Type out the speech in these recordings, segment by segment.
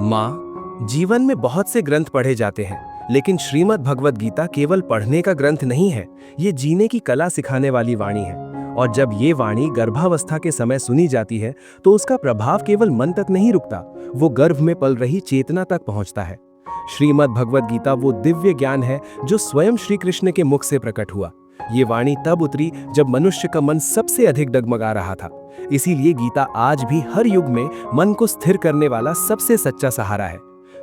माँ, जीवन में बहुत से ग्रंथ पढ़े जाते हैं, लेकिन श्रीमद् भगवद गीता केवल पढ़ने का ग्रंथ नहीं है। ये जीने की कला सिखाने वाली वाणी है। और जब ये वाणी गर्भावस्था के समय सुनी जाती है तो उसका प्रभाव केवल मन तक नहीं रुकता, वो गर्भ में पल रही चेतना तक पहुंचता है। श्रीमद् भगवद गीता वो दिव्य ज्ञान है जो स्वयं श्री कृष्ण के मुख से प्रकट हुआ। ये वाणी तब उतरी जब मनुष्य का मन सबसे अधिक डगमगा रहा था। इसीलिए गीता आज भी हर युग में मन को स्थिर करने वाला सबसे सच्चा सहारा है।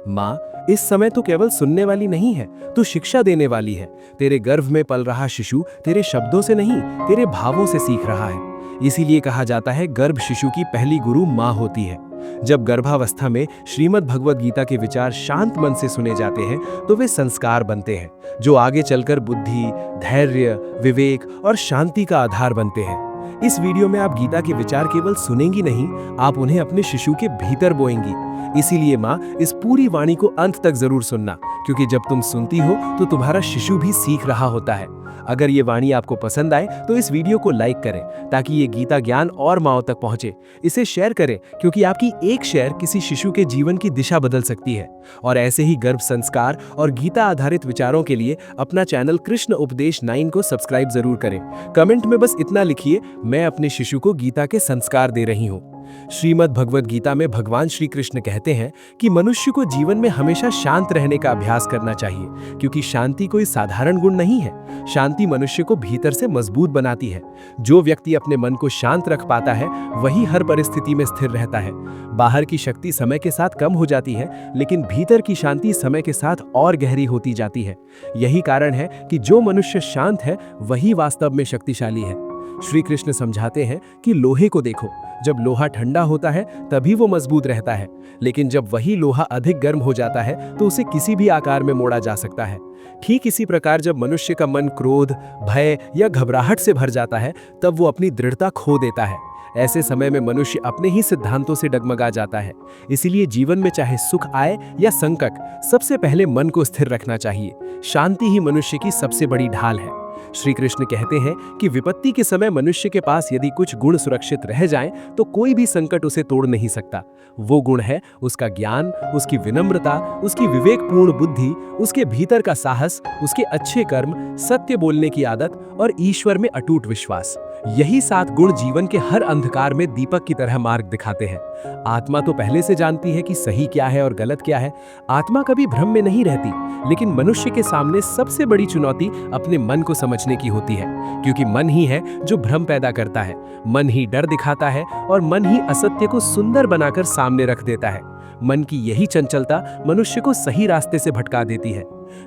माँ, इस समय तो केवल सुनने वाली नहीं है, तू शिक्षा देने वाली है। तेरे गर्भ में पल रहा शिशु तेरे शब्दों से नहीं, तेरे भावों से सीख रहा है। इसीलिए कहा जाता है, गर्भ शिशु की पहली गुरु माँ होती है। जब गर्भावस्था में श्रीमद् भगवद गीता के विचार शांत मन से सुने जाते हैं तो वे संस्कार बनते हैं, जो आगे चलकर बुद्धि, धैर्य, विवेक और शांति का आधार बनते हैं। इस वीडियो में आप गीता के विचार केवल सुनेंगी नहीं, आप उन्हें अपने शिशु के भीतर बोएंगी। इसीलिए माँ, इस पूरी वाणी को अंत तक जरूर सुनना, क्योंकि जब तुम सुनती हो तो तुम्हारा शिशु भी सीख रहा होता है। अगर ये वाणी आपको पसंद आए तो इस वीडियो को लाइक करें, ताकि ये गीता ज्ञान और माँओं तक पहुंचे। इसे शेयर करें, क्योंकि आपकी एक शेयर किसी शिशु के जीवन की दिशा बदल सकती है। और ऐसे ही गर्भ संस्कार और गीता आधारित विचारों के लिए अपना चैनल कृष्ण उपदेश 9 को सब्सक्राइब जरूर करें। कमेंट में बस इतना लिखिए, मैं अपने शिशु को गीता के संस्कार दे रही हूँ। श्रीमद् भगवद गीता में भगवान श्री कृष्ण कहते हैं कि मनुष्य को जीवन में हमेशा शांत रहने का अभ्यास करना चाहिए, क्योंकि शांति कोई साधारण गुण नहीं है। शांति मनुष्य को भीतर से मजबूत बनाती है। जो व्यक्ति अपने मन को शांत रख पाता है वही हर परिस्थिति में स्थिर रहता है। बाहर की शक्ति समय के साथ कम हो जाती है, लेकिन भीतर की शांति समय के साथ और गहरी होती जाती है। यही कारण है कि जो मनुष्य शांत है वही वास्तव में शक्तिशाली है। श्री कृष्ण समझाते हैं कि लोहे को देखो, जब लोहा ठंडा होता है तभी वो मजबूत रहता है, लेकिन जब वही लोहा अधिक गर्म हो जाता है तो उसे किसी भी आकार में मोड़ा जा सकता है। ठीक इसी प्रकार जब मनुष्य का मन क्रोध, भय या घबराहट से भर जाता है तब वो अपनी दृढ़ता खो देता है। ऐसे समय में मनुष्य अपने ही सिद्धांतों से डगमगा जाता है। इसीलिए जीवन में चाहे सुख आए या संकट, सबसे पहले मन को स्थिर रखना चाहिए। शांति ही मनुष्य की सबसे बड़ी ढाल है। श्री कृष्ण कहते हैं कि विपत्ति के समय मनुष्य के पास यदि कुछ गुण सुरक्षित रह जाएं तो कोई भी संकट उसे तोड़ नहीं सकता। वो गुण है उसका ज्ञान, उसकी विनम्रता, उसकी विवेकपूर्ण बुद्धि, उसके भीतर का साहस, उसके अच्छे कर्म, सत्य बोलने की आदत और ईश्वर में अटूट विश्वास। यही 7 गुण जीवन के हर अंधकार में दीपक की तरह मार्ग दिखाते हैं। आत्मा तो पहले से जानती है कि सही क्या है और गलत क्या है। आत्मा कभी भ्रम में नहीं रहती, लेकिन मनुष्य के सामने सबसे बड़ी चुनौती अपने मन को समझने की होती है, क्योंकि मन ही है जो भ्रम पैदा करता है। मन ही डर दिखाता है और मन ही असत्य को सुंदर बनाकर सामने रख देता है। मन की यही चंचलता मनुष्य को सही रास्ते से भटका देती है।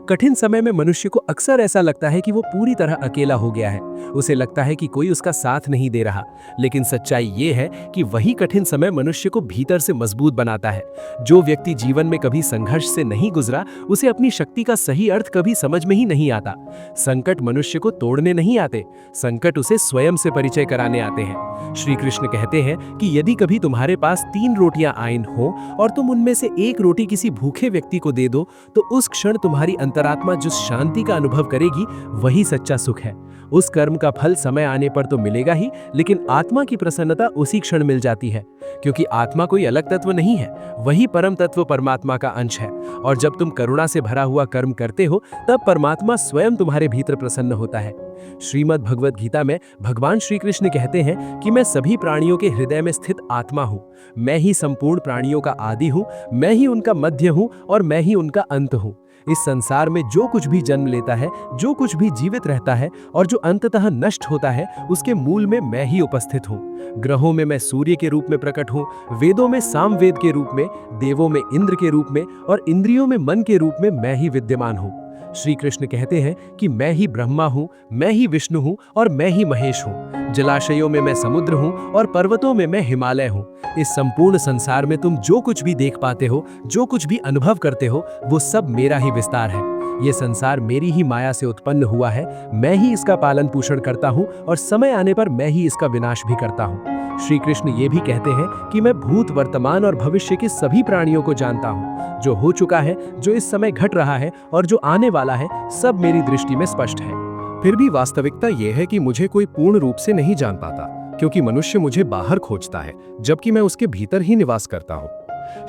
कठिन समय में मनुष्य को अक्सर ऐसा लगता है कि वो पूरी तरह अकेला हो गया है। उसे लगता है कि कोई उसका साथ नहीं दे रहा, लेकिन सच्चाई ये है कि वही कठिन समय मनुष्य को भीतर से मजबूत बनाता है। जो व्यक्ति जीवन में कभी संघर्ष से नहीं गुजरा, उसे अपनी शक्ति का सही अर्थ कभी समझ में ही नहीं आता। संकट मनुष्य को तोड़ने नहीं आते, संकट उसे स्वयं से परिचय कराने आते हैं। श्री कृष्ण कहते हैं कि यदि कभी तुम्हारे पास 3 रोटियां आईन हो और तुम उनमें से एक रोटी किसी भूखे व्यक्ति को दे दो, तो उस क्षण तुम्हारी अंतरात्मा जिस शांति का अनुभव करेगी वही सच्चा सुख है। उस कर्म का फल समय आने पर तो मिलेगा ही, लेकिन आत्मा की प्रसन्नता उसी क्षण मिल जाती है, क्योंकि आत्मा कोई अलग तत्व नहीं है, वही परम तत्व परमात्मा का अंश है। और जब तुम करुणा से भरा हुआ कर्म करते हो तब परमात्मा स्वयं तुम्हारे भीतर प्रसन्न होता है। श्रीमद् भगवद गीता में भगवान श्री कृष्ण कहते हैं कि मैं सभी प्राणियों के हृदय में स्थित आत्मा हूँ। मैं ही संपूर्ण प्राणियों का आदि हूँ, मैं ही उनका मध्य हूँ और मैं ही उनका अंत हूँ। इस संसार में जो कुछ भी जन्म लेता है, जो कुछ भी जीवित रहता है और जो अंततः नष्ट होता है, उसके मूल में मैं ही उपस्थित हूँ। ग्रहों में मैं सूर्य के रूप में प्रकट हूँ, वेदों में सामवेद के रूप में, देवों में इंद्र के रूप में और इंद्रियों में मन के रूप में मैं ही विद्यमान हूँ। श्री कृष्ण कहते हैं कि मैं ही ब्रह्मा हूँ, मैं ही विष्णु हूँ और मैं ही महेश हूँ। जलाशयों में मैं समुद्र हूँ और पर्वतों में मैं हिमालय हूँ। इस संपूर्ण संसार में तुम जो कुछ भी देख पाते हो, जो कुछ भी अनुभव करते हो, वो सब मेरा ही विस्तार है। ये संसार मेरी ही माया से उत्पन्न हुआ है। मैं ही इसका पालन पोषण करता हूँ और समय आने पर मैं ही इसका विनाश भी करता हूँ। श्री कृष्ण ये भी कहते हैं कि मैं भूत, वर्तमान और भविष्य के सभी प्राणियों को जानता हूँ। जो हो चुका है, जो इस समय घट रहा है और जो आने वाला है, सब मेरी दृष्टि में स्पष्ट है। फिर भी वास्तविकता यह है कि मुझे कोई पूर्ण रूप से नहीं जान पाता, क्योंकि मनुष्य मुझे बाहर खोजता है, जबकि मैं उसके भीतर ही निवास करता हूँ।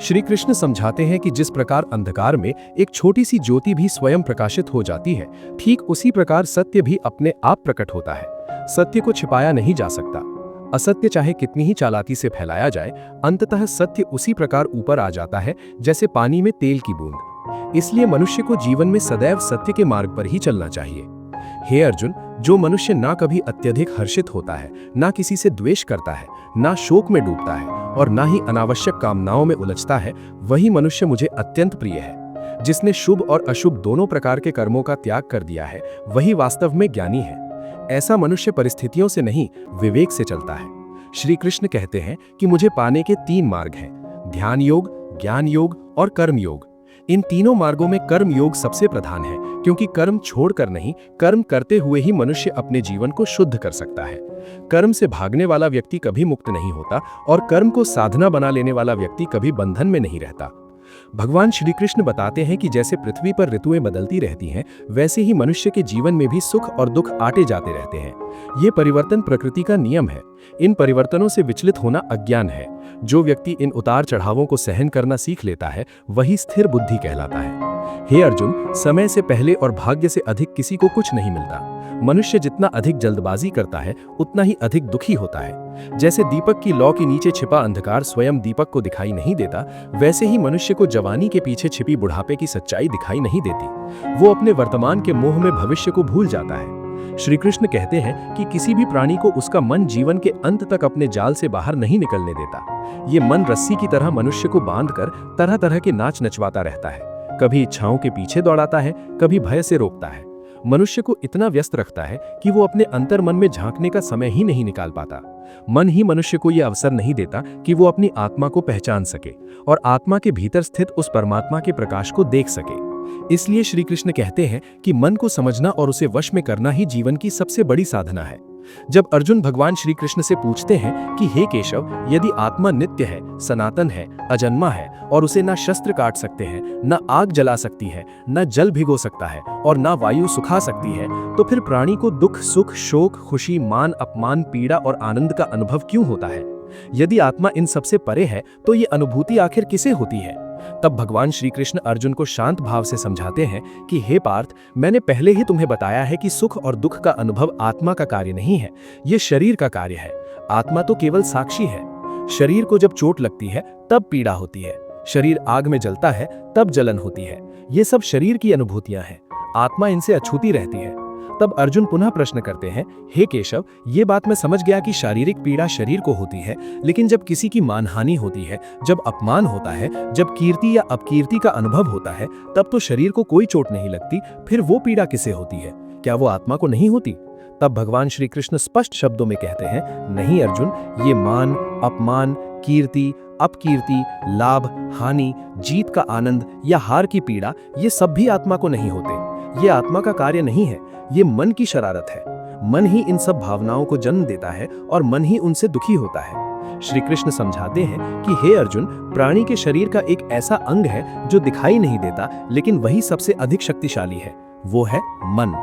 श्री कृष्ण समझाते हैं कि जिस प्रकार अंधकार में एक छोटी सी ज्योति भी स्वयं प्रकाशित हो जाती है, ठीक उसी प्रकार सत्य भी अपने आप प्रकट होता है। सत्य को छिपाया नहीं जा सकता। असत्य चाहे कितनी ही चालाकी से फैलाया जाए, अंततः सत्य उसी प्रकार ऊपर आ जाता है जैसे पानी में तेल की बूंद। इसलिए मनुष्य को जीवन में सदैव सत्य के मार्ग पर ही चलना चाहिए। हे अर्जुन, जो मनुष्य ना कभी अत्यधिक हर्षित होता है, ना किसी से द्वेष करता है, ना शोक में डूबता है और ना ही अनावश्यक कामनाओं में उलझता है, वही मनुष्य मुझे अत्यंत प्रिय है। जिसने शुभ और अशुभ दोनों प्रकार के कर्मों का त्याग कर दिया है, वही वास्तव में ज्ञानी है। ऐसा मनुष्य परिस्थितियों से नहीं, विवेक से चलता है। श्री कृष्ण कहते हैं कि मुझे पाने के 3 मार्ग हैं: ध्यान योग, ज्ञान योग और कर्म योग। इन तीनों मार्गों में कर्म योग सबसे प्रधान है, क्योंकि कर्म छोड़कर नहीं, कर्म करते हुए ही मनुष्य अपने जीवन को शुद्ध कर सकता है। कर्म से भागने वाला व्यक्ति कभी मुक्त नहीं होता और कर्म को साधना बना लेने वाला व्यक्ति कभी बंधन में नहीं रहता। भगवान श्री कृष्ण बताते हैं कि जैसे पृथ्वी पर ऋतुएं बदलती रहती हैं, वैसे ही मनुष्य के जीवन में भी सुख और दुख आते जाते रहते हैं। ये परिवर्तन प्रकृति का नियम है। इन परिवर्तनों से विचलित होना अज्ञान है। जो व्यक्ति इन उतार चढ़ावों को सहन करना सीख लेता है, वही स्थिर बुद्धि कहलाता है। हे अर्जुन, समय से पहले और भाग्य से अधिक किसी को कुछ नहीं मिलता। मनुष्य जितना अधिक जल्दबाजी करता है, उतना ही अधिक दुखी होता है। जैसे दीपक की लौ के नीचे छिपा अंधकार स्वयं दीपक को दिखाई नहीं देता, वैसे ही मनुष्य को जवानी के पीछे छिपी बुढ़ापे की सच्चाई दिखाई नहीं देती। वो अपने वर्तमान के मोह में भविष्य को भूल जाता है। श्री कृष्ण कहते हैं कि किसी भी प्राणी को उसका मन जीवन के अंत तक अपने जाल से बाहर नहीं निकलने देता। ये मन रस्सी की तरह मनुष्य को बांधकर तरह तरह के नाच नचवाता रहता है। कभी इच्छाओं के पीछे दौड़ाता है, कभी भय से रोकता है। मनुष्य को इतना व्यस्त रखता है कि वो अपने अंतर मन में झांकने का समय ही नहीं निकाल पाता। मन ही मनुष्य को यह अवसर नहीं देता कि वो अपनी आत्मा को पहचान सके और आत्मा के भीतर स्थित उस परमात्मा के प्रकाश को देख सके। इसलिए श्री कृष्ण कहते हैं कि मन को समझना और उसे वश में करना ही जीवन की सबसे बड़ी साधना है। जब अर्जुन भगवान श्री कृष्ण से पूछते हैं कि हे केशव, यदि आत्मा नित्य है, सनातन है, अजन्मा है और उसे ना शस्त्र काट सकते हैं, ना आग जला सकती है, ना जल भिगो सकता है और ना वायु सुखा सकती है, तो फिर प्राणी को दुख, सुख, शोक, खुशी, मान, अपमान, पीड़ा और आनंद का अनुभव क्यों होता है? यदि आत्मा इन सबसे परे है, तो ये अनुभूति आखिर किसे होती है? तब भगवान श्री कृष्ण अर्जुन को शांत भाव से समझाते हैं कि हे पार्थ, मैंने पहले ही तुम्हें बताया है कि सुख और दुख का अनुभव आत्मा का कार्य नहीं है, ये शरीर का कार्य है। आत्मा तो केवल साक्षी है। शरीर को जब चोट लगती है तब पीड़ा होती है, शरीर आग में जलता है तब जलन होती है। ये सब शरीर की अनुभूतियां हैं, आत्मा इनसे अछूती रहती है। तब अर्जुन पुनः प्रश्न करते हैं, हे केशव, ये बात मैं समझ गया कि शारीरिक पीड़ा शरीर को होती है, लेकिन जब किसी की मानहानि होती है, जब अपमान होता है, जब कीर्ति या अपकीर्ति का अनुभव होता है, तब तो शरीर को कोई चोट नहीं लगती, फिर वो पीड़ा किसे होती है? क्या वो आत्मा को नहीं होती? तब भगवान श्री कृष्ण स्पष्ट शब्दों में कहते हैं, नहीं अर्जुन, ये मान, अपमान, कीर्ति, अपकीर्ति, लाभ, हानि, जीत का आनंद या हार की पीड़ा, ये सब भी आत्मा को नहीं होते। ये आत्मा का कार्य नहीं है, ये मन की शरारत है। मन ही इन सब भावनाओं को जन्म देता है और मन ही उनसे दुखी होता है। श्री कृष्ण समझाते हैं कि हे अर्जुन, प्राणी के शरीर का एक ऐसा अंग है जो दिखाई नहीं देता, लेकिन वही सबसे अधिक शक्तिशाली है, वो है मन।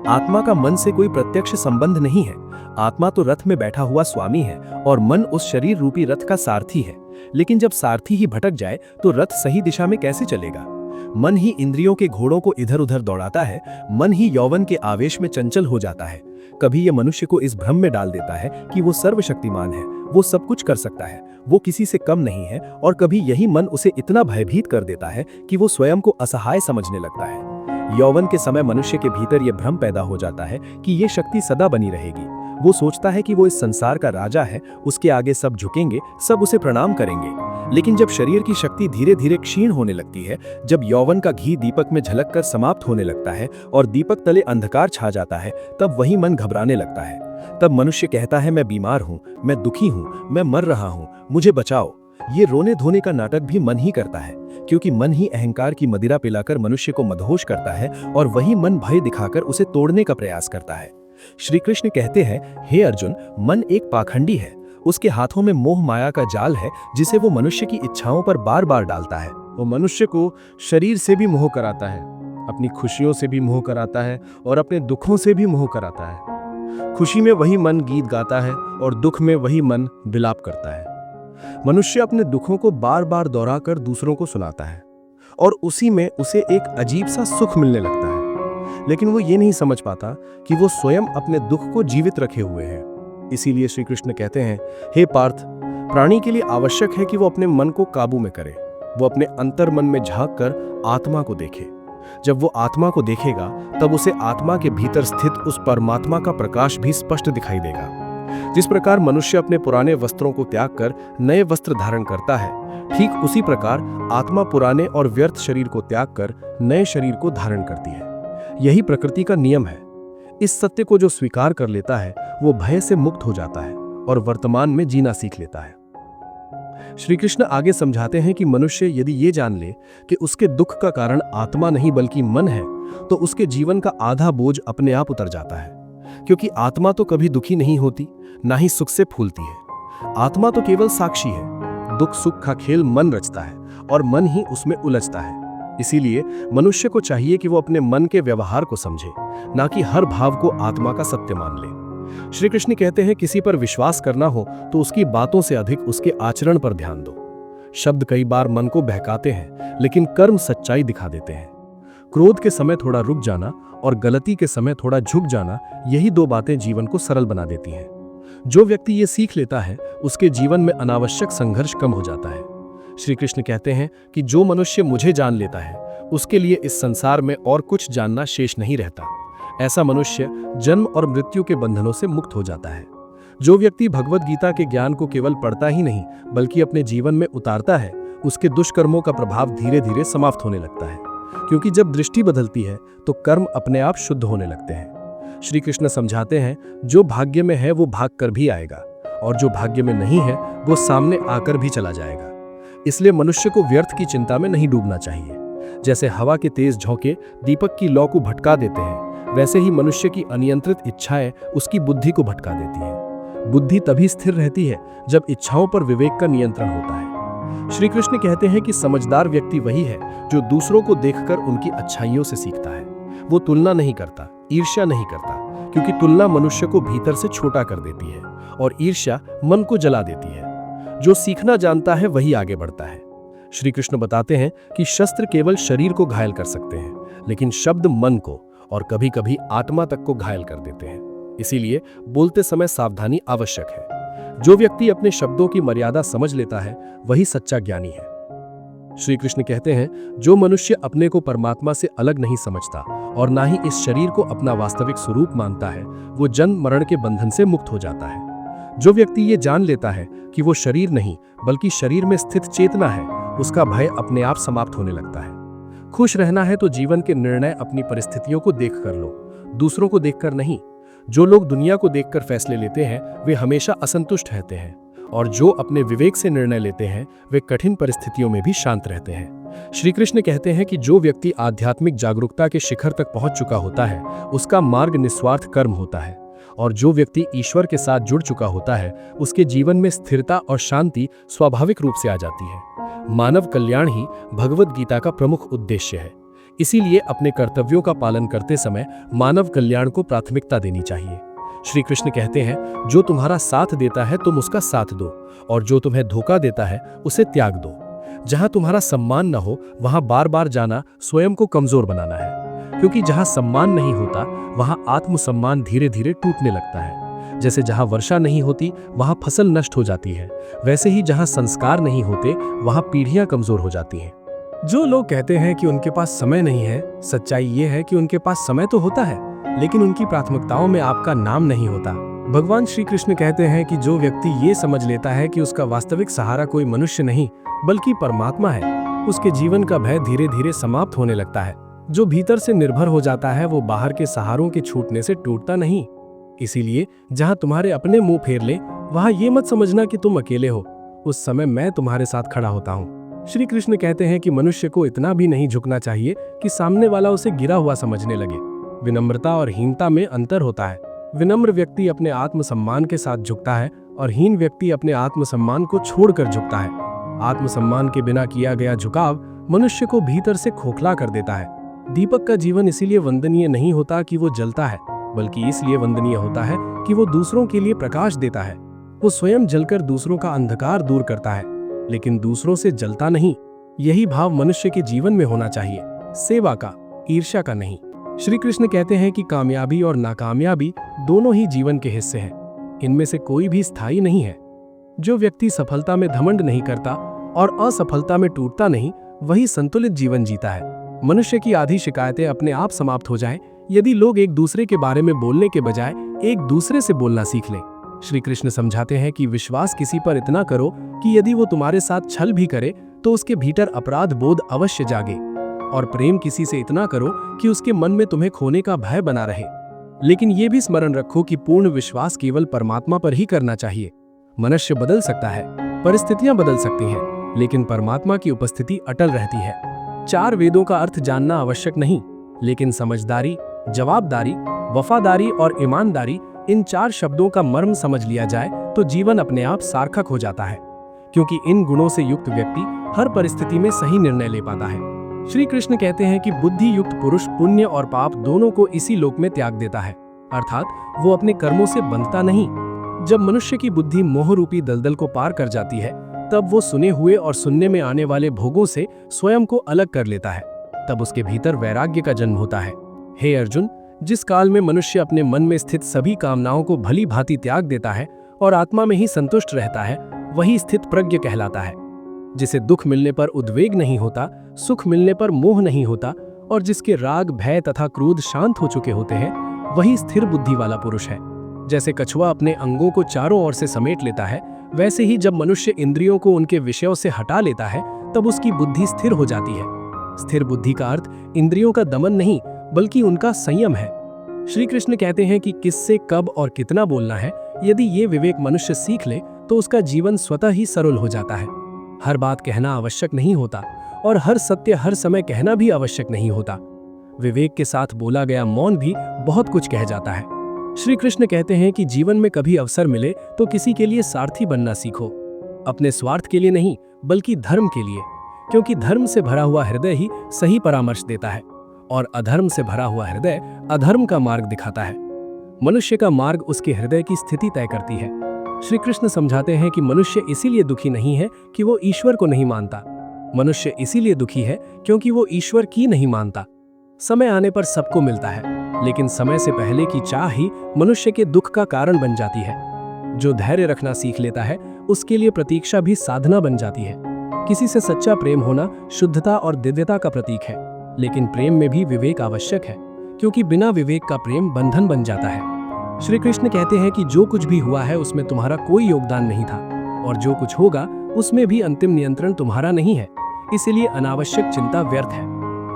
आत्मा का मन से कोई प्रत्यक्ष संबंध नहीं है। आत्मा तो रथ में बैठा हुआ स्वामी है और मन उस शरीर रूपी रथ का सारथी है। लेकिन जब सारथी ही भटक जाए तो रथ सही दिशा में कैसे चलेगा? मन ही इंद्रियों के घोड़ों को इधर उधर दौड़ाता है, मन ही यौवन के आवेश में चंचल हो जाता है। कभी यह मनुष्य को इस भ्रम में डाल देता है कि वो सर्वशक्तिमान है, वो सब कुछ कर सकता है, वो किसी से कम नहीं है, और कभी यही मन उसे इतना भयभीत कर देता है कि वो स्वयं को असहाय समझने लगता है। यौवन के समय मनुष्य के भीतर यह भ्रम पैदा हो जाता है कि ये शक्ति सदा बनी रहेगी। वो सोचता है कि वो इस संसार का राजा है, उसके आगे सब झुकेंगे, सब उसे प्रणाम करेंगे। लेकिन जब शरीर की शक्ति धीरे धीरे क्षीण होने लगती है, जब यौवन का घी दीपक में झलक कर समाप्त होने लगता है और दीपक तले अंधकार छा जाता है, तब वही मन घबराने लगता है। तब मनुष्य कहता है, मैं बीमार हूँ, मैं दुखी हूँ, मैं मर रहा हूँ, मुझे बचाओ। ये रोने धोने का नाटक भी मन ही करता है, क्योंकि मन ही अहंकार की मदिरा पिलाकर मनुष्य को मदहोश करता है और वही मन भय दिखाकर उसे तोड़ने का प्रयास करता है। श्री कृष्ण कहते हैं, हे अर्जुन, मन एक पाखंडी है। उसके हाथों में मोह माया का जाल है, जिसे वो मनुष्य की इच्छाओं पर बार बार डालता है। वो मनुष्य को शरीर से भी मोह कराता है, अपनी खुशियों से भी मोह कराता है और अपने दुखों से भी मोह कराता है। खुशी में वही मन गीत गाता है और दुख में वही मन विलाप करता है। मनुष्य अपने दुखों को बार बार दोहराकर दूसरों को सुनाता है और उसी में उसे एक अजीब सा सुख मिलने लगता है, लेकिन वो ये नहीं समझ पाता कि वो स्वयं अपने दुख को जीवित रखे हुए है। इसीलिए श्री कृष्ण कहते हैं, हे पार्थ, प्राणी के लिए आवश्यक है कि वो अपने मन को काबू में करे। वो अपने अंतर मन में झांक कर आत्मा को देखे। जब वो आत्मा को देखेगा तब उसे आत्मा के भीतर स्थित उस परमात्मा का प्रकाश भी स्पष्ट दिखाई देगा। जिस प्रकार मनुष्य अपने पुराने वस्त्रों को त्याग कर नए वस्त्र धारण करता है, ठीक उसी प्रकार आत्मा पुराने और व्यर्थ शरीर को त्याग कर नए शरीर को धारण करती है। यही प्रकृति का नियम है। इस सत्य को जो स्वीकार कर लेता है वो भय से मुक्त हो जाता है और वर्तमान में जीना सीख लेता है। श्री कृष्ण आगे समझाते हैं कि मनुष्य यदि ये जान ले कि उसके दुख का कारण आत्मा नहीं बल्कि मन है, तो उसके जीवन का आधा बोझ अपने आप उतर जाता है। क्योंकि आत्मा तो कभी दुखी नहीं होती, ना ही सुख से फूलती है। आत्मा तो केवल साक्षी है। दुख सुख का खेल मन रचता है और मन ही उसमें उलझता है। इसीलिए मनुष्य को चाहिए कि वो अपने मन के व्यवहार को समझे, ना कि हर भाव को आत्मा का सत्य मान ले। श्री कृष्ण कहते हैं, किसी पर विश्वास करना हो तो उसकी बातों से अधिक उसके आचरण पर ध्यान दो। शब्द कई बार मन को बहकाते हैं, लेकिन कर्म सच्चाई दिखा देते हैं। क्रोध के समय थोड़ा रुक जाना और गलती के समय थोड़ा झुक जाना, यही दो बातें जीवन को सरल बना देती हैं। जो व्यक्ति ये सीख लेता है उसके जीवन में अनावश्यक संघर्ष कम हो जाता है। श्री कृष्ण कहते हैं कि जो मनुष्य मुझे जान लेता है उसके लिए इस संसार में और कुछ जानना शेष नहीं रहता। ऐसा मनुष्य जन्म और मृत्यु के बंधनों से मुक्त हो जाता है। जो व्यक्ति भगवद गीता के ज्ञान को केवल पढ़ता ही नहीं बल्कि अपने जीवन में उतारता है, उसके दुष्कर्मों का प्रभाव धीरे धीरे समाप्त होने लगता है। क्योंकि जब दृष्टि बदलती है तो कर्म अपने आप शुद्ध होने लगते हैं। श्री कृष्ण समझाते हैं, जो भाग्य में है वो भाग कर भी आएगा और जो भाग्य में नहीं है वो सामने आकर भी चला जाएगा। इसलिए मनुष्य को व्यर्थ की चिंता में नहीं डूबना चाहिए। जैसे हवा के तेज झोंके दीपक की लौ को भटका देते हैं, वैसे ही मनुष्य की अनियंत्रित इच्छाएं उसकी बुद्धि को भटका देती हैं। बुद्धि तभी स्थिर रहती है जब इच्छाओं पर विवेक का नियंत्रण होता है। श्री कृष्ण कहते हैं कि समझदार व्यक्ति वही है जो दूसरों को देखकर उनकी अच्छाइयों से सीखता है। वो तुलना नहीं करता, ईर्ष्या नहीं करता, क्योंकि तुलना मनुष्य को भीतर से छोटा कर देती है और ईर्ष्या मन को जला देती है। जो सीखना जानता है वही आगे बढ़ता है। श्री कृष्ण बताते हैं कि शस्त्र केवल शरीर को घायल कर सकते हैं, लेकिन शब्द मन को और कभी कभी आत्मा तक को घायल कर देते हैं। इसीलिए बोलते समय सावधानी आवश्यक है। जो व्यक्ति अपने शब्दों की मर्यादा समझ लेता है वही सच्चा ज्ञानी है। श्री कृष्ण कहते हैं, जो मनुष्य अपने को परमात्मा से अलग नहीं समझता और ना ही इस शरीर को अपना वास्तविक स्वरूप मानता है, वो जन्म मरण के बंधन से मुक्त हो जाता है। जो व्यक्ति ये जान लेता है कि वो शरीर नहीं बल्कि शरीर में स्थित चेतना है, उसका भय अपने आप समाप्त होने लगता है। खुश रहना है तो जीवन के निर्णय अपनी परिस्थितियों को देख कर लो, दूसरों को देखकर नहीं। जो लोग दुनिया को देखकर फैसले लेते हैं वे हमेशा असंतुष्ट रहते हैं, और जो अपने विवेक से निर्णय लेते हैं वे कठिन परिस्थितियों में भी शांत रहते हैं। श्री कृष्ण कहते हैं कि जो व्यक्ति आध्यात्मिक जागरूकता के शिखर तक पहुंच चुका होता है उसका मार्ग निस्वार्थ कर्म होता है, और जो व्यक्ति ईश्वर के साथ जुड़ चुका होता है उसके जीवन में स्थिरता और शांति स्वाभाविक रूप से आ जाती है। मानव कल्याण ही भगवद गीता का प्रमुख उद्देश्य है। इसीलिए अपने कर्तव्यों का पालन करते समय मानव कल्याण को प्राथमिकता देनी चाहिए। श्री कृष्ण कहते हैं, जो तुम्हारा साथ देता है तुम उसका साथ दो, और जो तुम्हें धोखा देता है उसे त्याग दो। जहां तुम्हारा सम्मान न हो वहां बार बार जाना स्वयं को कमजोर बनाना है, क्योंकि जहां सम्मान नहीं होता वहां आत्मसम्मान धीरे धीरे टूटने लगता है। जैसे जहां वर्षा नहीं होती वहां फसल नष्ट हो जाती है, वैसे ही जहां संस्कार नहीं होते वहां पीढ़ियां कमजोर हो जाती हैं। जो लोग कहते हैं कि उनके पास समय नहीं है, सच्चाई ये है कि उनके पास समय तो होता है लेकिन उनकी प्राथमिकताओं में आपका नाम नहीं होता। भगवान श्री कृष्ण कहते हैं कि जो व्यक्ति ये समझ लेता है कि उसका वास्तविक सहारा कोई मनुष्य नहीं बल्कि परमात्मा है, उसके जीवन का भय धीरे धीरे समाप्त होने लगता है। जो भीतर से निर्भर हो जाता है वो बाहर के सहारों के छूटने से टूटता नहीं। इसीलिए जहां तुम्हारे अपने मुंह फेर ले वहां ये मत समझना कि तुम अकेले हो, उस समय मैं तुम्हारे साथ खड़ा होता हूँ। श्री कृष्ण कहते हैं कि मनुष्य को इतना भी नहीं झुकना चाहिए कि सामने वाला उसे गिरा हुआ समझने लगे। विनम्रता और हीनता में अंतर होता है। विनम्र व्यक्ति अपने आत्मसम्मान के साथ झुकता है और हीन व्यक्ति अपने आत्मसम्मान को छोड़कर झुकता है। आत्मसम्मान के बिना किया गया झुकाव मनुष्य को भीतर से खोखला कर देता है। दीपक का जीवन इसीलिए वंदनीय नहीं होता कि वो जलता है, बल्कि इसलिए वंदनीय होता है कि वो दूसरों के लिए प्रकाश देता है। वो स्वयं जलकर दूसरों का अंधकार दूर करता है, लेकिन दूसरों से जलता नहीं। यही भाव मनुष्य के जीवन में होना चाहिए, सेवा का, ईर्ष्या का नहीं। श्री कृष्ण कहते हैं कि कामयाबी और नाकामयाबी दोनों ही जीवन के हिस्से हैं। इनमें से कोई भी स्थायी नहीं है। जो व्यक्ति सफलता में घमंड नहीं करता और असफलता में टूटता नहीं, वही संतुलित जीवन जीता है। मनुष्य की आधी शिकायतें अपने आप समाप्त हो जाएं यदि लोग एक दूसरे के बारे में बोलने के बजाय एक दूसरे से बोलना सीख लें। श्री कृष्ण समझाते हैं कि विश्वास किसी पर इतना करो कि यदि वो तुम्हारे साथ छल भी करे तो उसके भीतर अपराध बोध अवश्य जागे, और प्रेम किसी से इतना करो कि उसके मन में तुम्हें खोने का भय बना रहे। लेकिन ये भी स्मरण रखो कि पूर्ण विश्वास केवल परमात्मा पर ही करना चाहिए। मनुष्य बदल सकता है, परिस्थितियां बदल सकती हैं, लेकिन परमात्मा की उपस्थिति अटल रहती है। 4 वेदों का अर्थ जानना आवश्यक नहीं, लेकिन समझदारी, जवाबदारी, वफादारी और ईमानदारी, इन 4 शब्दों का मर्म समझ लिया जाए तो जीवन अपने आप सार्थक हो जाता है, क्योंकि इन गुणों से युक्त व्यक्ति हर परिस्थिति में सही निर्णय ले पाता है। श्री कृष्ण कहते हैं कि बुद्धि युक्त पुरुष पुण्य और पाप दोनों को इसी लोक में त्याग देता है, अर्थात वो अपने कर्मों से बंधता नहीं। जब मनुष्य की बुद्धि मोह रूपी दलदल को पार कर जाती है, तब वो सुने हुए और सुनने में आने वाले भोगों से स्वयं को अलग कर लेता है। तब उसके भीतर वैराग्य का जन्म होता है। हे अर्जुन, जिस काल में मनुष्य अपने मन में स्थित सभी कामनाओं को भली भांति त्याग देता है और आत्मा में ही संतुष्ट रहता है, वही स्थित प्रज्ञ कहलाता है। जिसे दुख मिलने पर उद्वेग नहीं होता, सुख मिलने पर मोह नहीं होता, और जिसके राग, भय तथा क्रोध शांत हो चुके होते हैं, वही स्थिर बुद्धि वाला पुरुष है। जैसे कछुआ अपने अंगों को चारों ओर से समेट लेता है, वैसे ही जब मनुष्य इंद्रियों को उनके विषयों से हटा लेता है, तब उसकी बुद्धि स्थिर हो जाती है। स्थिर बुद्धि का अर्थ इंद्रियों का दमन नहीं, बल्कि उनका संयम है। श्री कृष्ण कहते हैं कि किससे कब और कितना बोलना है, यदि ये विवेक मनुष्य सीख ले तो उसका जीवन स्वतः ही सरल हो जाता है। हर बात कहना आवश्यक नहीं होता, और हर सत्य हर समय कहना भी आवश्यक नहीं होता। विवेक के साथ बोला गया मौन भी बहुत कुछ कह जाता है। श्री कृष्ण कहते हैं कि जीवन में कभी अवसर मिले तो किसी के लिए सारथी बनना सीखो, अपने स्वार्थ के लिए नहीं, बल्कि धर्म के लिए, क्योंकि धर्म से भरा हुआ हृदय ही सही परामर्श देता है, और अधर्म से भरा हुआ हृदय अधर्म का मार्ग दिखाता है। मनुष्य का मार्ग उसके हृदय की स्थिति तय करती है। श्री कृष्ण समझाते हैं कि मनुष्य इसीलिए दुखी नहीं है कि वो ईश्वर को नहीं मानता। मनुष्य इसीलिए दुखी है क्योंकि वो ईश्वर की नहीं मानता। समय आने पर सबको मिलता है, लेकिन समय से पहले की चाह ही मनुष्य के दुख का कारण बन जाती है। जो धैर्य रखना सीख लेता है, उसके लिए प्रतीक्षा भी साधना बन जाती है। किसी से सच्चा प्रेम होना शुद्धता और दिव्यता का प्रतीक है, लेकिन प्रेम में भी विवेक आवश्यक है, क्योंकि बिना विवेक का प्रेम बंधन बन जाता है। श्री कृष्ण कहते हैं कि जो कुछ भी हुआ है उसमें तुम्हारा कोई योगदान नहीं था, और जो कुछ होगा उसमें भी अंतिम नियंत्रण तुम्हारा नहीं है। इसीलिए अनावश्यक चिंता व्यर्थ है।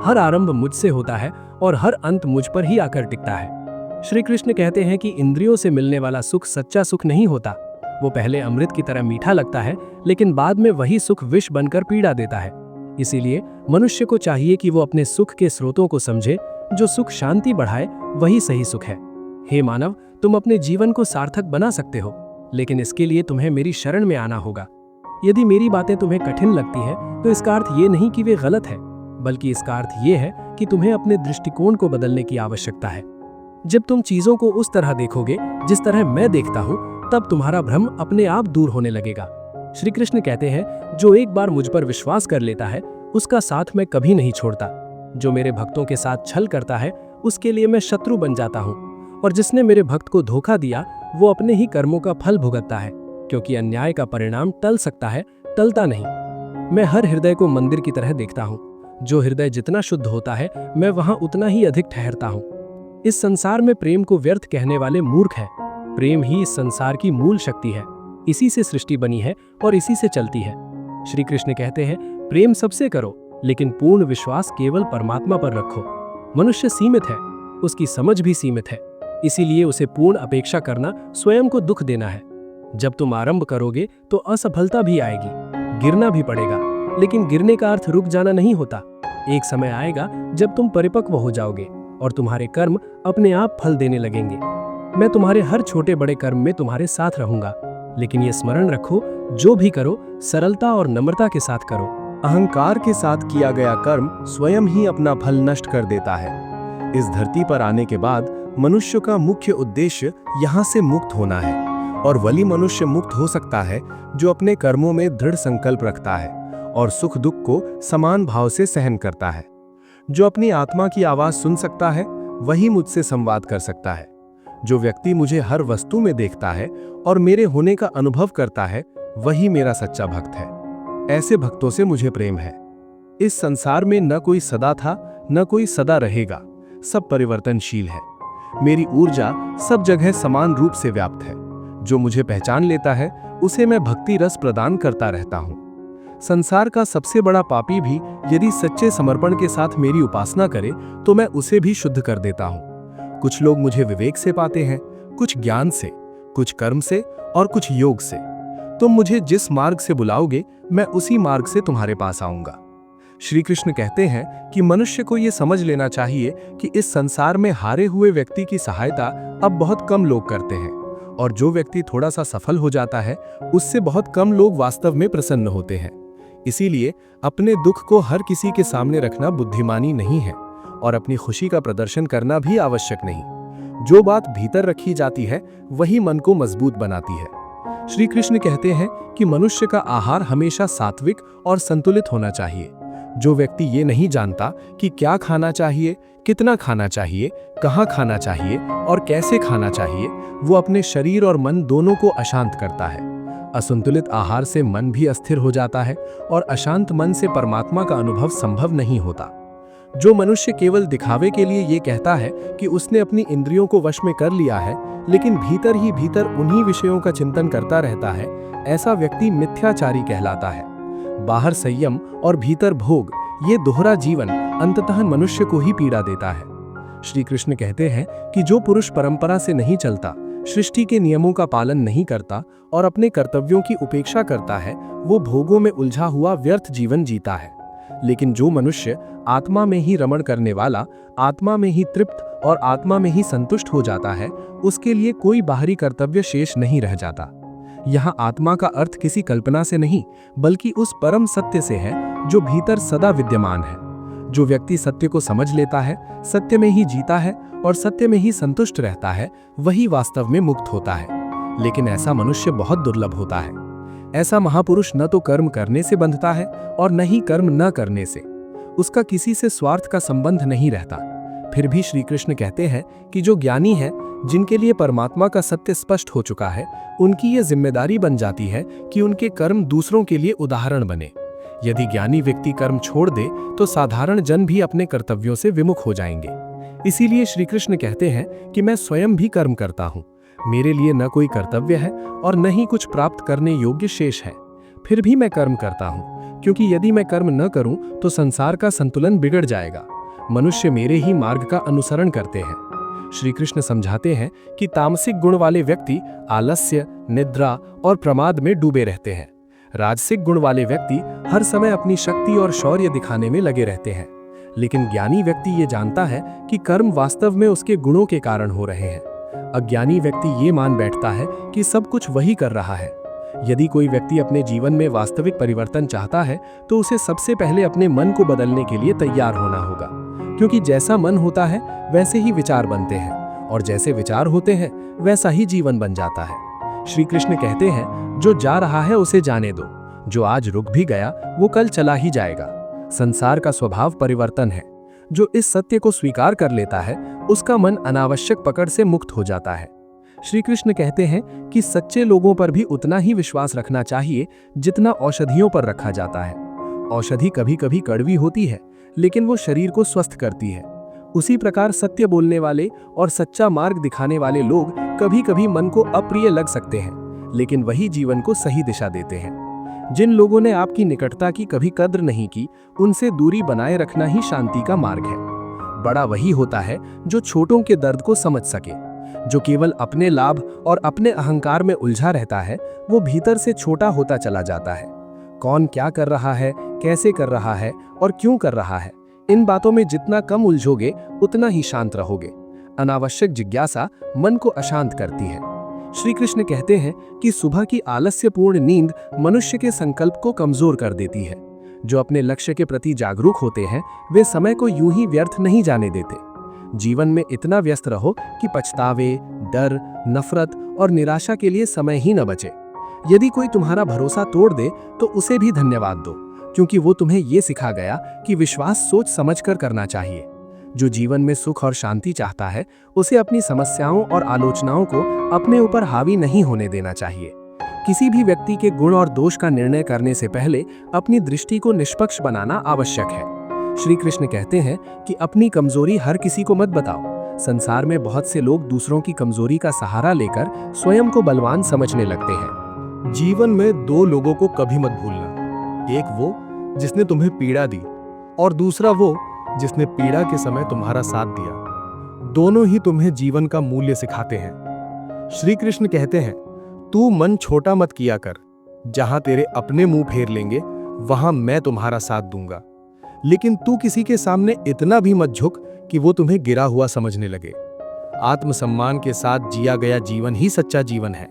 हर आरंभ मुझसे होता है और हर अंत मुझ पर ही आकर टिकता है। श्री कृष्ण कहते हैं कि इंद्रियों से मिलने वाला सुख सच्चा सुख नहीं होता। वो पहले अमृत की तरह मीठा लगता है, लेकिन बाद में वही सुख विष बनकर पीड़ा देता है। इसीलिए मनुष्य को चाहिए कि वो अपने सुख के स्रोतों को समझे। जो सुख शांति बढ़ाए वही सही सुख है। हे मानव, तुम अपने जीवन को सार्थक बना सकते हो, लेकिन इसके लिए तुम्हें मेरी शरण में आना होगा। यदि मेरी बातें तुम्हें कठिन लगती हैं, तो इसका अर्थ ये नहीं कि वे गलत है, बल्कि इसका अर्थ ये है कि तुम्हें अपने दृष्टिकोण को बदलने की आवश्यकता है। जब तुम चीजों को उस तरह देखोगे जिस तरह मैं देखता हूँ, तब तुम्हारा भ्रम अपने आप दूर होने लगेगा। श्री कृष्ण कहते हैं, जो एक बार मुझ पर विश्वास कर लेता है, उसका साथ मैं कभी नहीं छोड़ता। जो मेरे भक्तों के साथ छल करता है, उसके लिए मैं शत्रु बन जाता हूँ, और जिसने मेरे भक्त को धोखा दिया, वो अपने ही कर्मों का फल भुगतता है, क्योंकि अन्याय का परिणाम टल सकता है, टलता नहीं। मैं हर हृदय को मंदिर की तरह देखता हूँ। जो हृदय जितना शुद्ध होता है, मैं वहां उतना ही अधिक ठहरता हूँ। इस संसार में प्रेम को व्यर्थ कहने वाले मूर्ख हैं। प्रेम ही इस संसार की मूल शक्ति है। इसी से सृष्टि बनी है और इसी से चलती है। श्री कृष्ण कहते हैं, प्रेम सबसे करो, लेकिन पूर्ण विश्वास केवल परमात्मा पर रखो। मनुष्य सीमित है, उसकी समझ भी सीमित है, इसीलिए उसे पूर्ण अपेक्षा करना स्वयं को दुख देना है। जब तुम आरंभ करोगे तो असफलता भी आएगी, गिरना भी पड़ेगा, लेकिन गिरने का अर्थ रुक जाना नहीं होता। एक समय आएगा जब तुम परिपक्व हो जाओगे और तुम्हारे कर्म अपने आप फल देने लगेंगे। मैं तुम्हारे हर छोटे बड़े कर्म में तुम्हारे साथ रहूंगा, लेकिन ये स्मरण रखो, जो भी करो सरलता और नम्रता के साथ करो। अहंकार के साथ किया गया कर्म स्वयं ही अपना फल नष्ट कर देता है। इस धरती पर आने के बाद मनुष्य का मुख्य उद्देश्य यहाँ से मुक्त होना है, और वही मनुष्य मुक्त हो सकता है जो अपने कर्मों में दृढ़ संकल्प रखता है और सुख दुख को समान भाव से सहन करता है। जो अपनी आत्मा की आवाज सुन सकता है वही मुझसे संवाद कर सकता है। जो व्यक्ति मुझे हर वस्तु में देखता है और मेरे होने का अनुभव करता है वही मेरा सच्चा भक्त है। ऐसे भक्तों से मुझे प्रेम है। इस संसार में न कोई सदा था न कोई सदा रहेगा, सब परिवर्तनशील है। मेरी ऊर्जा सब जगह समान रूप से व्याप्त है। जो मुझे पहचान लेता है उसे मैं भक्ति रस प्रदान करता रहता हूँ। संसार का सबसे बड़ा पापी भी यदि सच्चे समर्पण के साथ मेरी उपासना करे तो मैं उसे भी शुद्ध कर देता हूँ। कुछ लोग मुझे विवेक से पाते हैं, कुछ ज्ञान से, कुछ कर्म से और कुछ योग से। तुम मुझे जिस मार्ग से बुलाओगे मैं उसी मार्ग से तुम्हारे पास आऊंगा। श्री कृष्ण कहते हैं कि मनुष्य को यह समझ लेना चाहिए कि इस संसार में हारे हुए व्यक्ति की सहायता अब बहुत कम लोग करते हैं और जो व्यक्ति थोड़ा सा सफल हो जाता है उससे बहुत कम लोग वास्तव में प्रसन्न होते हैं। इसीलिए अपने दुख को हर किसी के सामने रखना बुद्धिमानी नहीं है और अपनी खुशी का प्रदर्शन करना भी आवश्यक नहीं। जो बात भीतर रखी जाती है वही मन को मजबूत बनाती है। श्री कृष्ण कहते हैं कि मनुष्य का आहार हमेशा सात्विक और संतुलित होना चाहिए। जो व्यक्ति ये नहीं जानता कि क्या खाना चाहिए, कितना खाना चाहिए, कहाँ खाना चाहिए और कैसे खाना चाहिए, वो अपने शरीर और मन दोनों को अशांत करता है। असंतुलित आहार से मन भी अस्थिर हो जाता है और अशांत मन से परमात्मा का अनुभव संभव नहीं होता। जो मनुष्य केवल दिखावे के लिए ये कहता है कि उसने अपनी इंद्रियों को वश में कर लिया है, लेकिन भीतर ही भीतर उन्हीं विषयों का चिंतन करता रहता है, ऐसा व्यक्ति मिथ्याचारी कहलाता है। बाहर संयम और भीतर भोग, ये दोहरा जीवन अंततः मनुष्य को ही पीड़ा देता है। श्री कृष्ण कहते हैं कि जो पुरुष परंपरा से नहीं चलता, सृष्टि के नियमों का पालन नहीं करता और अपने कर्तव्यों की उपेक्षा करता है, वो भोगों में उलझा हुआ व्यर्थ जीवन जीता है। लेकिन जो मनुष्य आत्मा में ही रमण करने वाला, आत्मा में ही तृप्त और आत्मा में ही संतुष्ट हो जाता है, उसके लिए कोई बाहरी कर्तव्य शेष नहीं रह जाता। यहाँ आत्मा का अर्थ किसी कल्पना से नहीं बल्कि उस परम सत्य से है जो भीतर सदा विद्यमान है। जो व्यक्ति सत्य को समझ लेता है, सत्य में ही जीता है और सत्य में ही संतुष्ट रहता है, वही वास्तव में मुक्त होता है। लेकिन ऐसा मनुष्य बहुत दुर्लभ होता है। ऐसा महापुरुष न तो कर्म करने से बंधता है और न ही कर्म न करने से। उसका किसी से स्वार्थ का संबंध नहीं रहता। फिर भी श्री कृष्ण कहते हैं कि जो ज्ञानी है, जिनके लिए परमात्मा का सत्य स्पष्ट हो चुका है, उनकी यह जिम्मेदारी बन जाती है कि उनके कर्म दूसरों के लिए उदाहरण बने। यदि ज्ञानी व्यक्ति कर्म छोड़ दे तो साधारण जन भी अपने कर्तव्यों से विमुख हो जाएंगे। इसीलिए श्री कृष्ण कहते हैं कि मैं स्वयं भी कर्म करता हूँ। मेरे लिए न कोई कर्तव्य है और न ही कुछ प्राप्त करने योग्य शेष है। फिर भी मैं कर्म करता हूँ, क्योंकि यदि मैं कर्म न करूँ तो संसार का संतुलन बिगड़ जाएगा। मनुष्य मेरे ही मार्ग का अनुसरण करते हैं। श्री कृष्ण समझाते हैं कि तामसिक गुण वाले व्यक्ति आलस्य, निद्रा और प्रमाद में डूबे रहते हैं। राजसिक गुण वाले व्यक्ति हर समय अपनी शक्ति और शौर्य दिखाने में लगे रहते हैं। लेकिन ज्ञानी व्यक्ति ये जानता है कि कर्म वास्तव में उसके गुणों के कारण हो रहे हैं। अज्ञानी व्यक्ति ये मान बैठता है कि सब कुछ वही कर रहा है। यदि कोई व्यक्ति अपने जीवन में वास्तविक परिवर्तन चाहता है तो उसे सबसे पहले अपने मन को बदलने के लिए तैयार होना होगा, क्योंकि जैसा मन होता है वैसे ही विचार बनते हैं और जैसे विचार होते हैं वैसा ही जीवन बन जाता है। श्री कृष्ण कहते हैं, जो जा रहा है उसे जाने दो, जो आज रुक भी गया वो कल चला ही जाएगा। संसार का स्वभाव परिवर्तन है। जो इस सत्य को स्वीकार कर लेता है उसका मन अनावश्यक पकड़ से मुक्त हो जाता है। श्री कृष्ण कहते हैं कि सच्चे लोगों पर भी उतना ही विश्वास रखना चाहिए जितना औषधियों पर रखा जाता है। औषधि कभी कभी कड़वी होती है, लेकिन वो शरीर को स्वस्थ करती है। उसी प्रकार सत्य बोलने वाले और सच्चा मार्ग दिखाने वाले लोग कभी कभी मन को अप्रिय लग सकते हैं, लेकिन वही जीवन को सही दिशा देते हैं। जिन लोगों ने आपकी निकटता की कभी कद्र नहीं की, उनसे दूरी बनाए रखना ही शांति का मार्ग है। बड़ा वही होता है जो छोटों के दर्द को समझ सके। जो केवल अपने लाभ और अपने अहंकार में उलझा रहता है, वो भीतर से छोटा होता चला जाता है। कौन क्या कर रहा है, कैसे कर रहा है और क्यों कर रहा है, इन बातों में जितना कम उलझोगे उतना ही शांत रहोगे। अनावश्यक जिज्ञासा मन को अशांत करती है। श्री कृष्ण कहते हैं कि सुबह की आलस्यपूर्ण नींद मनुष्य के संकल्प को कमजोर कर देती है। जो अपने लक्ष्य के प्रति जागरूक होते हैं वे समय को यूं ही व्यर्थ नहीं जाने देते। जीवन में इतना व्यस्त रहो कि पछतावे, डर, नफरत और निराशा के लिए समय ही न बचे। यदि कोई तुम्हारा भरोसा तोड़ दे तो उसे भी धन्यवाद दो, क्योंकि वो तुम्हें ये सिखा गया कि विश्वास सोच समझकर करना चाहिए। जो जीवन में सुख और शांति चाहता है, उसे अपनी समस्याओं और आलोचनाओं को अपने ऊपर हावी नहीं होने देना चाहिए। किसी भी व्यक्ति के गुण और दोष का निर्णय करने से पहले अपनी दृष्टि को निष्पक्ष बनाना आवश्यक है। श्री कृष्ण कहते हैं कि अपनी कमजोरी हर किसी को मत बताओ। संसार में बहुत से लोग दूसरों की कमजोरी का सहारा लेकर स्वयं को बलवान समझने लगते हैं। जीवन में दो लोगों को कभी मत भूलना, एक वो जिसने तुम्हें पीड़ा दी और दूसरा वो जिसने पीड़ा के समय तुम्हारा साथ दिया। दोनों ही तुम्हें जीवन का मूल्य सिखाते हैं। श्री कृष्ण कहते हैं, तू मन छोटा मत किया कर, जहां तेरे अपने मुंह फेर लेंगे वहां मैं तुम्हारा साथ दूंगा। लेकिन तू किसी के सामने इतना भी मत झुक कि वो तुम्हें गिरा हुआ समझने लगे। आत्मसम्मान के साथ जिया गया जीवन ही सच्चा जीवन है।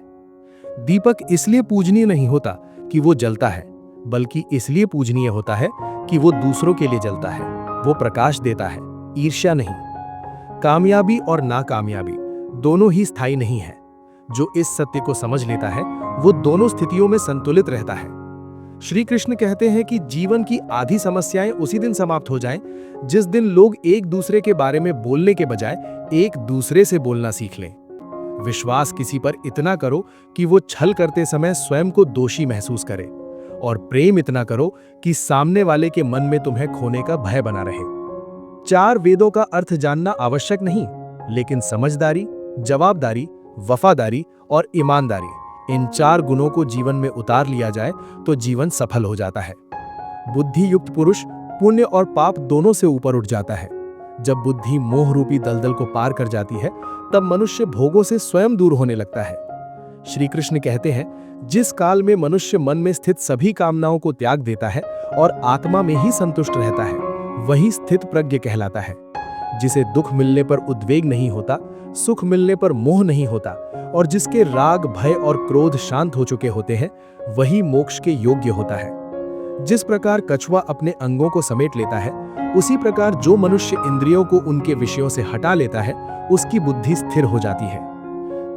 दीपक इसलिए पूजनीय नहीं होता कि वो जलता है, बल्कि इसलिए पूजनीय होता है कि वो दूसरों के लिए जलता है। वो प्रकाश देता है, ईर्ष्या नहीं। कामयाबी और नाकामयाबी दोनों ही स्थायी नहीं है। जो इस सत्य को समझ लेता है वो दोनों स्थितियों में संतुलित रहता है। श्री कृष्ण कहते हैं कि जीवन की आधी समस्याएं उसी दिन समाप्त हो जाएं जिस दिन लोग एक दूसरे के बारे में बोलने के बजाय एक दूसरे से बोलना सीख लें। विश्वास किसी पर इतना करो कि वो छल करते समय स्वयं को दोषी महसूस करे, और प्रेम इतना करो कि सामने वाले के मन में तुम्हें खोने का भय बना रहे। चार वेदों का अर्थ जानना आवश्यक नहीं, लेकिन समझदारी, जवाबदारी, वफादारी और ईमानदारी, इन चार गुणों को जीवन में उतार लिया जाए तो जीवन सफल हो जाता है। बुद्धि युक्त पुरुष पुण्य और पाप दोनों से ऊपर उठ जाता है। जब बुद्धि मोह रूपी दलदल को पार कर जाती है, तब मनुष्य भोगों से स्वयं दूर होने लगता है। श्री कृष्ण कहते हैं, जिस काल में मनुष्य मन में स्थित सभी कामनाओं को त्याग देता है और आत्मा में ही संतुष्ट रहता है, वही स्थित प्रज्ञ कहलाता है। जिसे दुख मिलने पर उद्वेग नहीं होता, सुख मिलने पर मोह नहीं होता, और जिसके राग, भय और क्रोध शांत हो चुके होते हैं, वही मोक्ष के योग्य होता है। जिस प्रकार कछुआ अपने अंगों को समेट लेता है, उसी प्रकार जो मनुष्य इंद्रियों को उनके विषयों से हटा लेता है, उसकी बुद्धि स्थिर हो जाती है।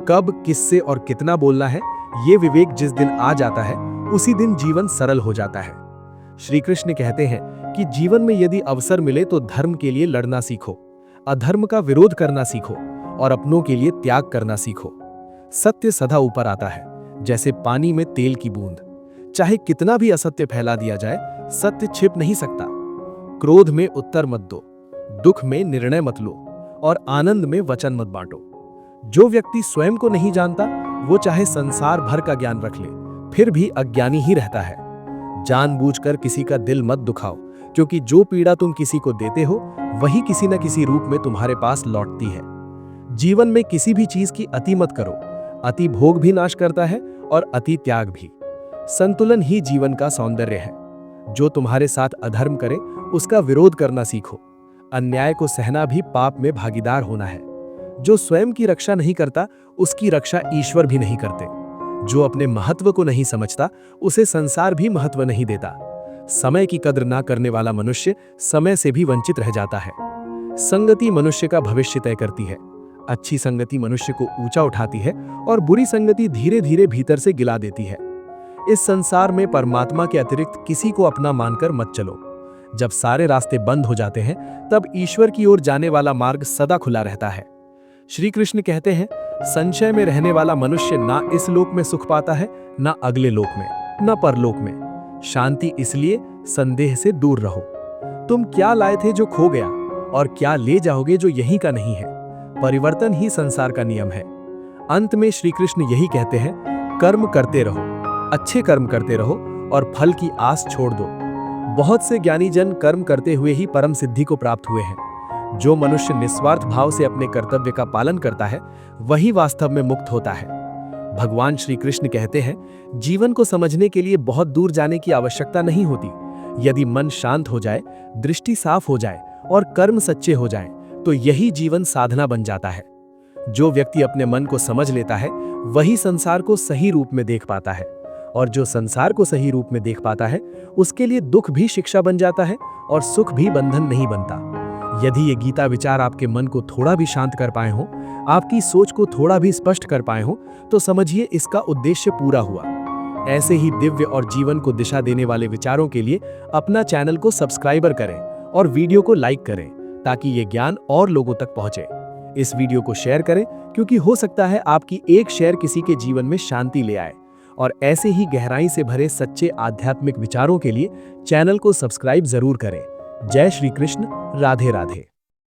कब, किससे और कितना बोलना है, ये विवेक जिस दिन आ जाता है, उसी दिन जीवन सरल हो जाता है। श्री कृष्ण कहते हैं कि जीवन में यदि अवसर मिले तो धर्म के लिए लड़ना सीखो, अधर्म का विरोध करना सीखो और अपनों के लिए त्याग करना सीखो। सत्य सदा ऊपर आता है, जैसे पानी में तेल की बूंद। चाहे कितना भी असत्य फैला दिया जाए, सत्य छिप नहीं सकता। क्रोध में उत्तर मत दो, दुख में निर्णय मत लो और आनंद में वचन मत बांटो। जो व्यक्ति स्वयं को नहीं जानता, वो चाहे संसार भर का ज्ञान रख ले, फिर भी अज्ञानी ही रहता है। जानबूझकर किसी का दिल मत दुखाओ, क्योंकि जो पीड़ा तुम किसी को देते हो, वही किसी न किसी रूप में तुम्हारे पास लौटती है। जीवन में किसी भी चीज की अति मत करो। अति भोग भी नाश करता है और अति त्याग भी। संतुलन ही जीवन का सौंदर्य है। जो तुम्हारे साथ अधर्म करे, उसका विरोध करना सीखो। अन्याय को सहना भी पाप में भागीदार होना है। जो स्वयं की रक्षा नहीं करता, उसकी रक्षा ईश्वर भी नहीं करते। जो अपने महत्व को नहीं समझता, उसे संसार भी महत्व नहीं देता। समय की कद्र ना करने वाला मनुष्य समय से भी वंचित रह जाता है। संगति मनुष्य का भविष्य तय करती है। अच्छी संगति मनुष्य को ऊंचा उठाती है और बुरी संगति धीरे धीरे भीतर से गिला देती है। इस संसार में परमात्मा के अतिरिक्त किसी को अपना मानकर मत चलो। जब सारे रास्ते बंद हो जाते हैं, तब ईश्वर की ओर जाने वाला मार्ग सदा खुला रहता है। श्री कृष्ण कहते हैं, संशय में रहने वाला मनुष्य ना इस लोक में सुख पाता है, ना अगले लोक में, ना परलोक में। शांति इसलिए संदेह से दूर रहो। तुम क्या लाए थे जो खो गया, और क्या ले जाओगे जो यहीं का नहीं है। परिवर्तन ही संसार का नियम है। अंत में श्री कृष्ण यही कहते हैं, कर्म करते रहो, अच्छे कर्म करते रहो और फल की आस छोड़ दो। बहुत से ज्ञानी जन कर्म करते हुए ही परम सिद्धि को प्राप्त हुए हैं। जो मनुष्य निस्वार्थ भाव से अपने कर्तव्य का पालन करता है, वही वास्तव में मुक्त होता है। भगवान श्री कृष्ण कहते हैं, जीवन को समझने के लिए बहुत दूर जाने की आवश्यकता नहीं होती। यदि मन शांत हो जाए, दृष्टि साफ हो जाए और कर्म सच्चे हो जाएं, तो यही जीवन साधना बन जाता है। जो व्यक्ति अपने मन को समझ लेता है, वही संसार को सही रूप में देख पाता है, और जो संसार को सही रूप में देख पाता है, उसके लिए दुख भी शिक्षा बन जाता है और सुख भी बंधन नहीं बनता। यदि ये गीता विचार आपके मन को थोड़ा भी शांत कर पाए हों, आपकी सोच को थोड़ा भी स्पष्ट कर पाए हों, तो समझिए इसका उद्देश्य पूरा हुआ। ऐसे ही दिव्य और जीवन को दिशा देने वाले विचारों के लिए अपना चैनल को सब्सक्राइबर करें और वीडियो को लाइक करें, ताकि ये ज्ञान और लोगों तक पहुंचे। इस वीडियो को शेयर करें, क्योंकि हो सकता है आपकी एक शेयर किसी के जीवन में शांति ले आए। और ऐसे ही गहराई से भरे सच्चे आध्यात्मिक विचारों के लिए चैनल को सब्सक्राइब जरूर करें। जय श्री कृष्ण, राधे राधे।